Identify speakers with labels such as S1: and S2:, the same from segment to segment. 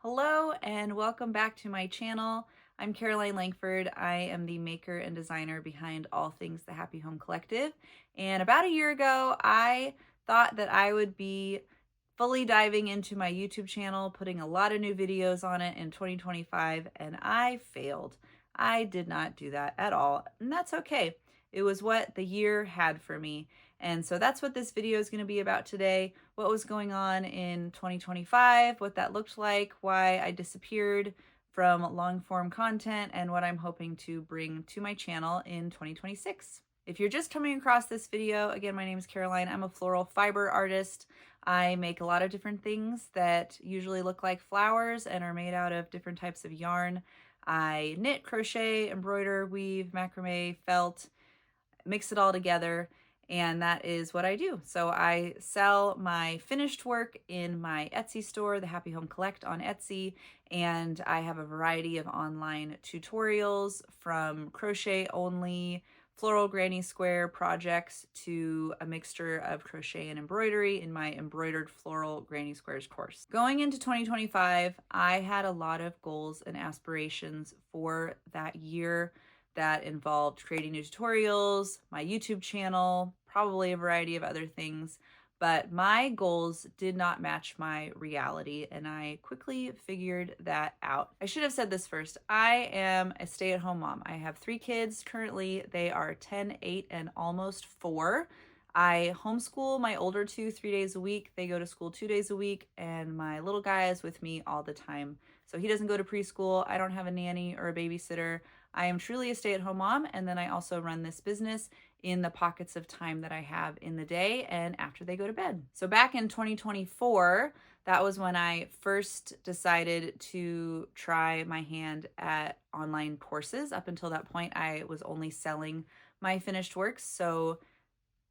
S1: Hello and welcome back to my channel. I'm Caroline Langford. I am the maker and designer behind all things the Happy Home Collective. And about a year ago, I thought that I would be fully diving into my YouTube channel, putting a lot of new videos on it in 2025, and I failed. I did not do that at all, and that's okay. It was what the year had for me. And so that's what this video is going to be about today. What was going on in 2025, what that looked like, why I disappeared from long form content, and what I'm hoping to bring to my channel in 2026. If you're just coming across this video, again, my name is Caroline. I'm a floral fiber artist. I make a lot of different things that usually look like flowers and are made out of different types of yarn. I knit, crochet, embroider, weave, macrame, felt, mix it all together, and that is what I do. So I sell my finished work in my Etsy store, the Happy Home Collect on Etsy, and I have a variety of online tutorials from crochet only, floral granny square projects to a mixture of crochet and embroidery in my embroidered floral granny squares course. Going into 2025, I had a lot of goals and aspirations for that year that involved creating new tutorials, my YouTube channel, probably a variety of other things. But my goals did not match my reality, and I quickly figured that out. I should have said this first. I am a stay-at-home mom. I have 3 kids currently. They are 10, 8, and almost 4. I homeschool my older 2 3 days a week. They go to school 2 days a week, and my little guy is with me all the time. So he doesn't go to preschool. I don't have a nanny or a babysitter. I am truly a stay-at-home mom, and then I also run this business in the pockets of time that I have in the day and after they go to bed. So back in 2024, that was when I first decided to try my hand at online courses. Up until that point, I was only selling my finished works. So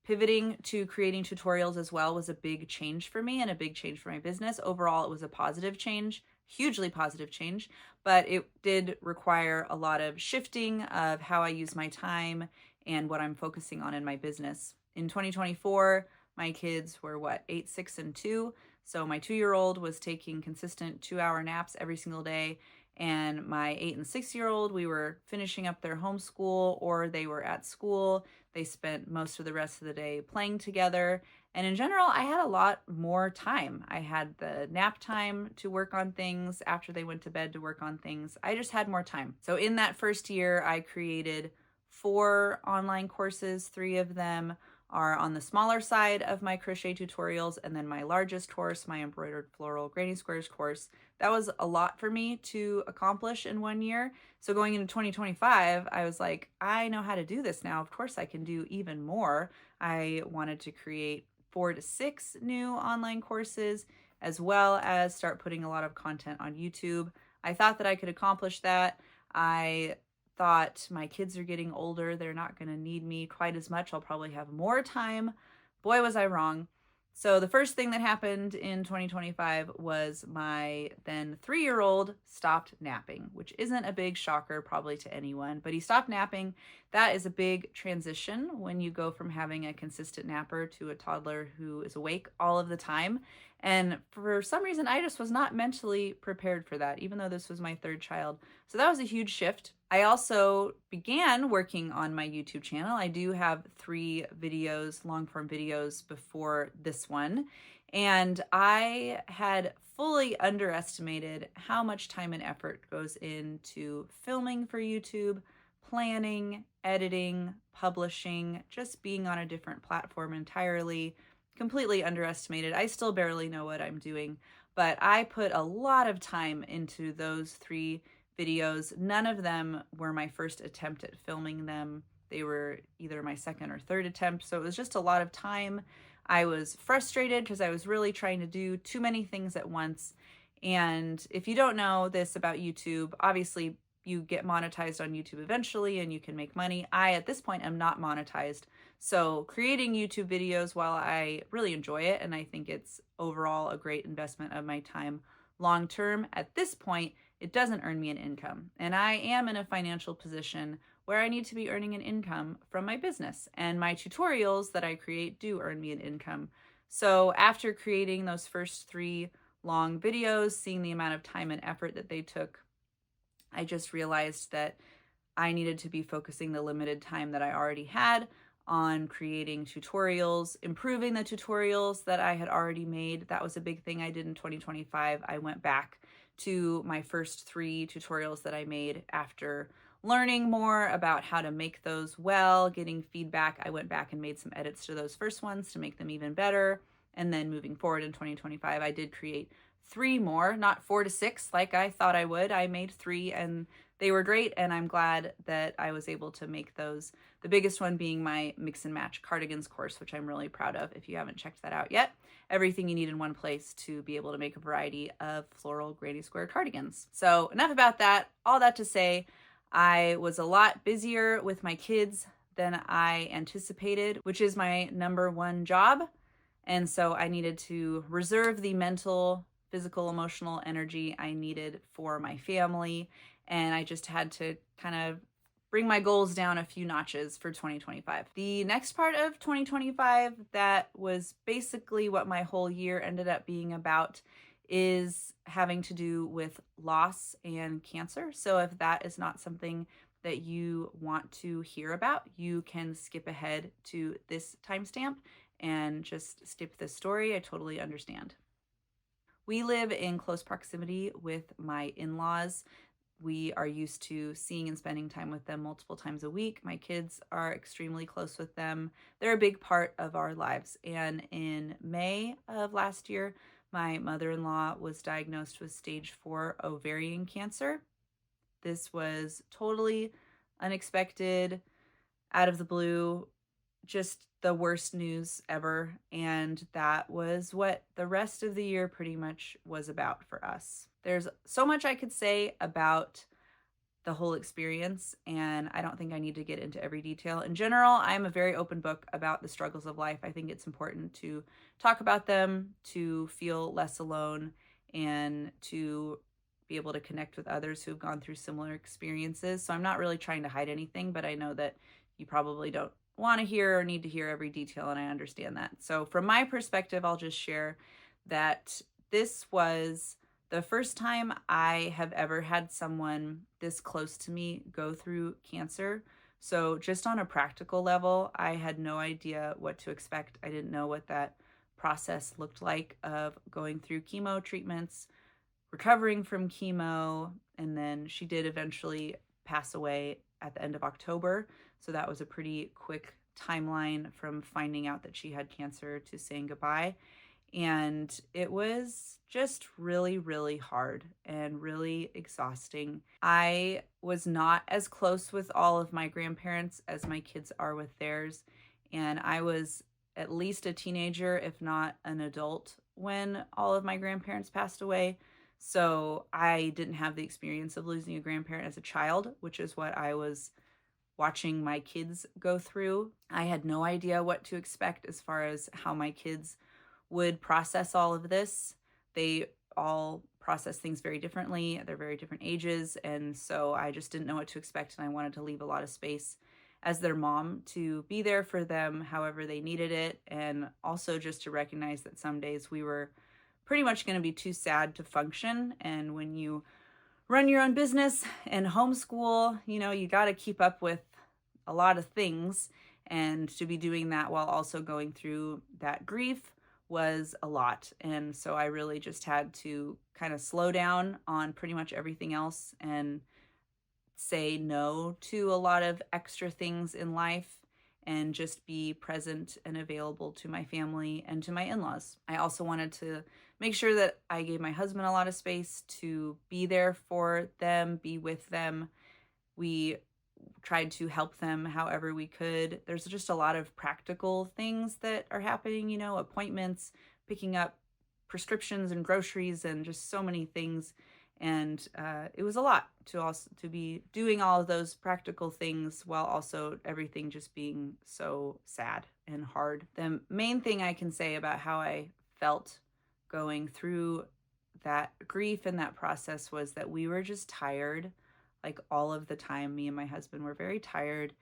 S1: pivoting to creating tutorials as well was a big change for me and a big change for my business. Overall, it was a positive change, hugely positive change, but it did require a lot of shifting of how I use my time and what I'm focusing on in my business. In 2024, my kids were 8, 6, and 2. So my 2-year-old was taking consistent 2-hour naps every single day. And my 8 and 6-year-old, we were finishing up their homeschool or they were at school. They spent most of the rest of the day playing together. And in general, I had a lot more time. I had the nap time to work on things, after they went to bed to work on things. I just had more time. So in that first year, I created 4 online courses. 3 of them are on the smaller side of my crochet tutorials, and then my largest course, my embroidered floral granny squares course. That was a lot for me to accomplish in 1 year. So going into 2025, I was like, I know how to do this now. Of course I can do even more. I wanted to create 4 to 6 new online courses, as well as start putting a lot of content on YouTube. I thought that I could accomplish that. I thought my kids are getting older. They're not going to need me quite as much. I'll probably have more time. Boy, was I wrong. So the first thing that happened in 2025 was my then 3-year-old stopped napping, which isn't a big shocker probably to anyone, but he stopped napping. That is a big transition when you go from having a consistent napper to a toddler who is awake all of the time. And for some reason, I just was not mentally prepared for that, even though this was my 3rd child. So that was a huge shift. I also began working on my YouTube channel. I do have 3 videos, long form videos before this one. And I had fully underestimated how much time and effort goes into filming for YouTube, planning, editing, publishing, just being on a different platform entirely. Completely underestimated. I still barely know what I'm doing, but I put a lot of time into those 3 videos. None of them were my first attempt at filming them. They were either my 2nd or 3rd attempt. So it was just a lot of time. I was frustrated because I was really trying to do too many things at once. And if you don't know this about YouTube, obviously you get monetized on YouTube eventually and you can make money. I, at this point, am not monetized. So creating YouTube videos, while I really enjoy it and I think it's overall a great investment of my time long term, at this point, it doesn't earn me an income. And I am in a financial position where I need to be earning an income from my business. And my tutorials that I create do earn me an income. So after creating those first 3 long videos, seeing the amount of time and effort that they took, I just realized that I needed to be focusing the limited time that I already had on creating tutorials, improving the tutorials that I had already made. That was a big thing I did in 2025. I went back to my first 3 tutorials that I made after learning more about how to make those well, getting feedback. I went back and made some edits to those first ones to make them even better. And then moving forward in 2025, I did create 3 more, not 4 to 6 like I thought I would. I made 3 and they were great, and I'm glad that I was able to make those. The biggest one being my mix and match cardigans course, which I'm really proud of if you haven't checked that out yet. Everything you need in one place to be able to make a variety of floral granny square cardigans. So enough about that. All that to say, I was a lot busier with my kids than I anticipated, which is my number one job. And so I needed to reserve the mental, physical, emotional energy I needed for my family. And I just had to kind of bring my goals down a few notches for 2025. The next part of 2025 that was basically what my whole year ended up being about is having to do with loss and cancer. So if that is not something that you want to hear about, you can skip ahead to this timestamp and just skip this story. I totally understand. We live in close proximity with my in-laws. We are used to seeing and spending time with them multiple times a week. My kids are extremely close with them. They're a big part of our lives. And in May of last year, my mother-in-law was diagnosed with stage 4 ovarian cancer. This was totally unexpected, out of the blue, just the worst news ever. And that was what the rest of the year pretty much was about for us. There's so much I could say about the whole experience, and I don't think I need to get into every detail. In general, I'm a very open book about the struggles of life. I think it's important to talk about them, to feel less alone, and to be able to connect with others who have gone through similar experiences. So I'm not really trying to hide anything, but I know that you probably don't want to hear or need to hear every detail, and I understand that. So from my perspective, I'll just share that this was the first time I have ever had someone this close to me go through cancer. So just on a practical level, I had no idea what to expect. I didn't know what that process looked like of going through chemo treatments, recovering from chemo, and then she did eventually pass away at the end of October. So that was a pretty quick timeline from finding out that she had cancer to saying goodbye. And it was just really, really hard and really exhausting. I was not as close with all of my grandparents as my kids are with theirs. And I was at least a teenager, if not an adult, when all of my grandparents passed away. So I didn't have the experience of losing a grandparent as a child, which is what I was watching my kids go through. I had no idea what to expect as far as how my kids would process all of this. They all process things very differently. They're very different ages. And so I just didn't know what to expect. And I wanted to leave a lot of space as their mom to be there for them however they needed it. And also just to recognize that some days we were pretty much going to be too sad to function. And when you run your own business and homeschool, you got to keep up with a lot of things. And to be doing that while also going through that grief was a lot. And so I really just had to kind of slow down on pretty much everything else and say no to a lot of extra things in life and just be present and available to my family and to my in-laws. I also wanted to make sure that I gave my husband a lot of space to be there for them, be with them. We tried to help them however we could. There's just a lot of practical things that are happening, appointments, picking up prescriptions and groceries, and just so many things. And it was a lot to be doing all of those practical things while also everything just being so sad and hard. The main thing I can say about how I felt going through that grief and that process was that we were just tired. Like all of the time, me and my husband were very tired.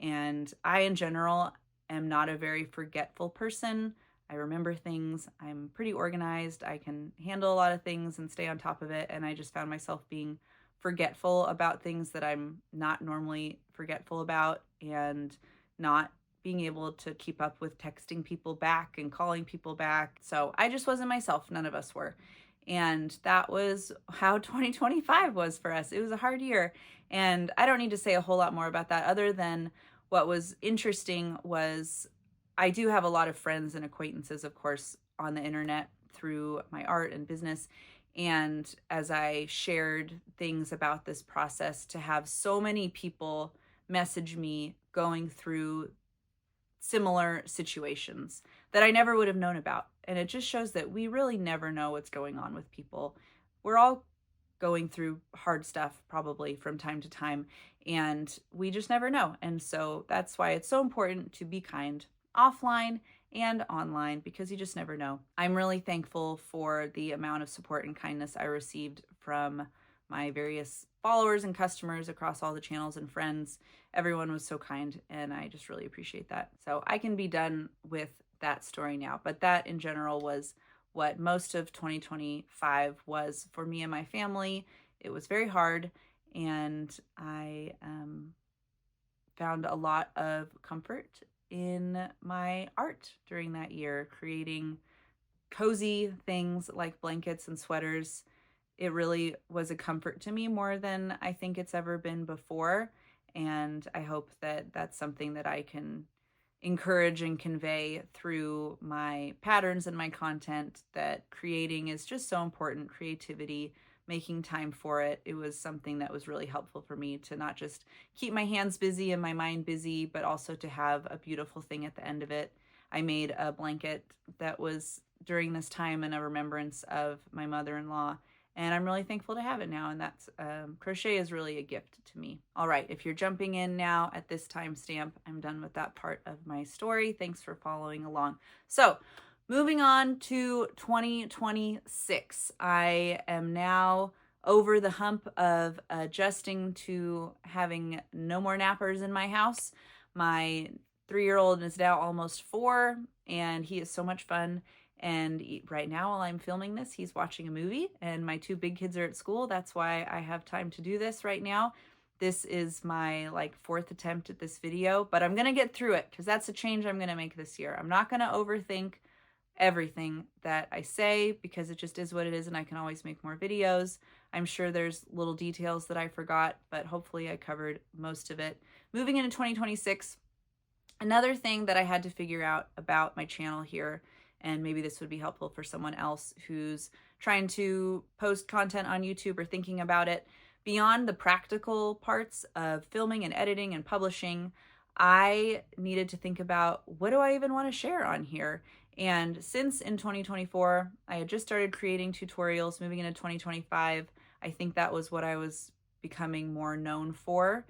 S1: And I, in general, am not a very forgetful person. I remember things. I'm pretty organized. I can handle a lot of things and stay on top of it. And I just found myself being forgetful about things that I'm not normally forgetful about, and not being able to keep up with texting people back and calling people back. So I just wasn't myself. None of us were. And that was how 2025 was for us. It was a hard year. And I don't need to say a whole lot more about that, other than what was interesting was I do have a lot of friends and acquaintances, of course, on the internet through my art and business. And as I shared things about this process, to have so many people message me going through similar situations that I never would have known about. And it just shows that we really never know what's going on with people. We're all going through hard stuff probably from time to time, and we just never know. And so that's why it's so important to be kind offline and online, because you just never know. I'm really thankful for the amount of support and kindness I received from my various followers and customers across all the channels and friends. Everyone was so kind, and I just really appreciate that. So I can be done with that story now, but that in general was what most of 2025 was for me and my family. It was very hard, and I found a lot of comfort in my art during that year, creating cozy things like blankets and sweaters. It really was a comfort to me, more than I think it's ever been before. And I hope that that's something that I can encourage and convey through my patterns and my content, that creating is just so important. Creativity, making time for it. It was something that was really helpful for me to not just keep my hands busy and my mind busy, but also to have a beautiful thing at the end of it. I made a blanket that was during this time in a remembrance of my mother-in-law, and I'm really thankful to have it now. And that's crochet is really a gift to me. All right, if you're jumping in now at this timestamp, I'm done with that part of my story. Thanks for following along. So moving on to 2026, I am now over the hump of adjusting to having no more nappers in my house. My 3-year-old is now almost 4, and he is so much fun. And right now, while I'm filming this, he's watching a movie, and my 2 big kids are at school. That's why I have time to do this right now. This is my 4th attempt at this video, but I'm going to get through it, because that's a change I'm going to make this year. I'm not going to overthink everything that I say, because it just is what it is, and I can always make more videos. I'm sure there's little details that I forgot, but hopefully I covered most of it. Moving into 2026, another thing that I had to figure out about my channel here, and maybe this would be helpful for someone else who's trying to post content on YouTube or thinking about it, beyond the practical parts of filming and editing and publishing, I needed to think about, what do I even want to share on here? And since in 2024, I had just started creating tutorials, moving into 2025, I think that was what I was becoming more known for.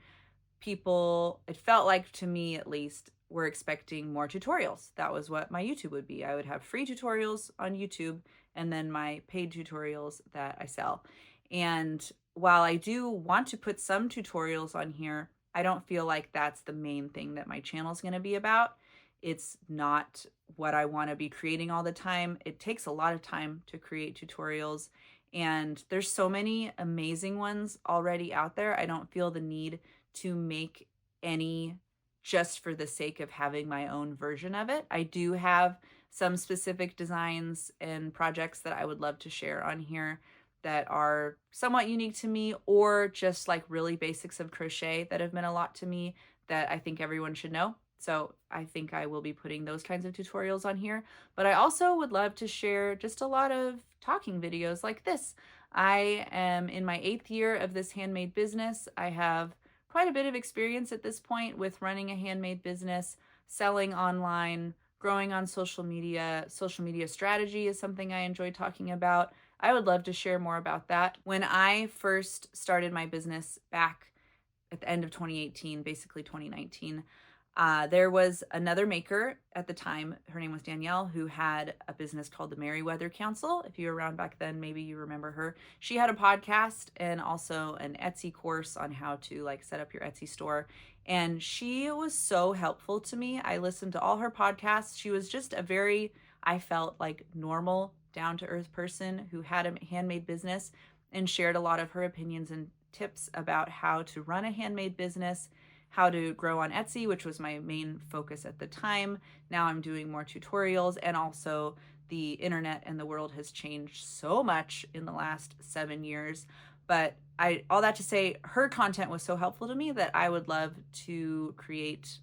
S1: People, it felt like, to me at least, were expecting more tutorials. That was what my YouTube would be. I would have free tutorials on YouTube, and then my paid tutorials that I sell. And while I do want to put some tutorials on here, I don't feel like that's the main thing that my channel is going to be about. It's not what I want to be creating all the time. It takes a lot of time to create tutorials, and there's so many amazing ones already out there. I don't feel the need to make any just for the sake of having my own version of it. I do have some specific designs and projects that I would love to share on here that are somewhat unique to me, or just really basics of crochet that have meant a lot to me that I think everyone should know. So I think I will be putting those kinds of tutorials on here. But I also would love to share just a lot of talking videos like this. I am in my 8th year of this handmade business. I have quite a bit of experience at this point with running a handmade business, selling online, growing on social media. Social media strategy is something I enjoy talking about. I would love to share more about that. When I first started my business back at the end of 2018, basically 2019, there was another maker at the time. Her name was Danielle, who had a business called the Merriweather Council. If you were around back then, maybe you remember her. She had a podcast and also an Etsy course on how to set up your Etsy store. And she was so helpful to me. I listened to all her podcasts. She was just a very, I felt like normal, down-to-earth person who had a handmade business and shared a lot of her opinions and tips about how to run a handmade business, how to grow on Etsy, which was my main focus at the time. Now I'm doing more tutorials, and also the internet and the world has changed so much in the last 7 years. But all that to say, her content was so helpful to me that I would love to create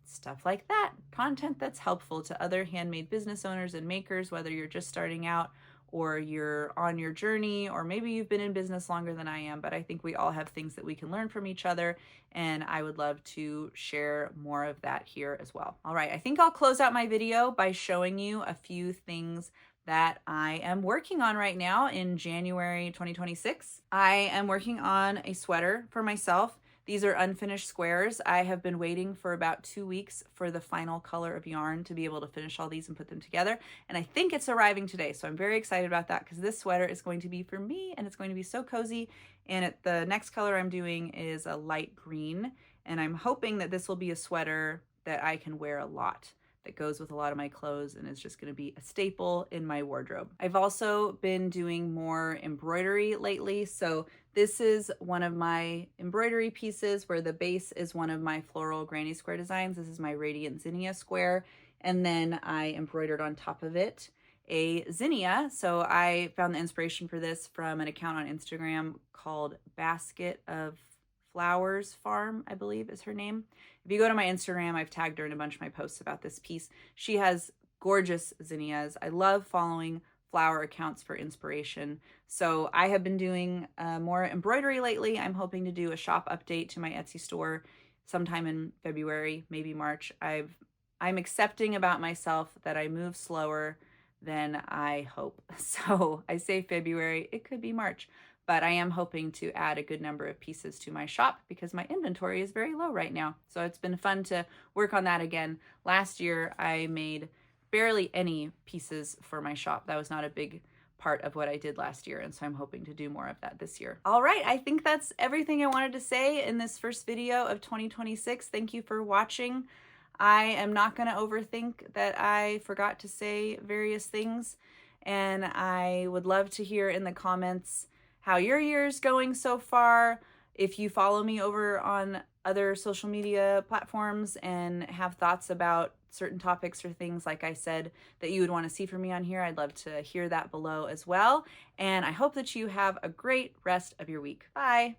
S1: stuff like that, content that's helpful to other handmade business owners and makers, whether you're just starting out or you're on your journey, or maybe you've been in business longer than I am. But I think we all have things that we can learn from each other, and I would love to share more of that here as well. All right, I think I'll close out my video by showing you a few things that I am working on right now in January 2026. I am working on a sweater for myself. These are unfinished squares. I have been waiting for about 2 weeks for the final color of yarn to be able to finish all these and put them together. And I think it's arriving today. So I'm very excited about that, because this sweater is going to be for me and it's going to be so cozy. And the next color I'm doing is a light green. And I'm hoping that this will be a sweater that I can wear a lot, that goes with a lot of my clothes and is just going to be a staple in my wardrobe. I've also been doing more embroidery lately. So this is one of my embroidery pieces where the base is one of my floral granny square designs. This is my Radiant Zinnia square. And then I embroidered on top of it a zinnia. So I found the inspiration for this from an account on Instagram called Basket of Flowers Farm, I believe is her name. If you go to my Instagram, I've tagged her in a bunch of my posts about this piece. She has gorgeous zinnias. I love following flower accounts for inspiration. So I have been doing more embroidery lately. I'm hoping to do a shop update to my Etsy store sometime in February, maybe March. I'm accepting about myself that I move slower than I hope. So I say February, it could be March. But I am hoping to add a good number of pieces to my shop because my inventory is very low right now. So it's been fun to work on that again. Last year, I made barely any pieces for my shop. That was not a big part of what I did last year, and so I'm hoping to do more of that this year. All right, I think that's everything I wanted to say in this first video of 2026. Thank you for watching. I am not going to overthink that I forgot to say various things, and I would love to hear in the comments how your year's going so far. If you follow me over on other social media platforms and have thoughts about certain topics or things, like I said, that you would want to see from me on here, I'd love to hear that below as well. And I hope that you have a great rest of your week. Bye.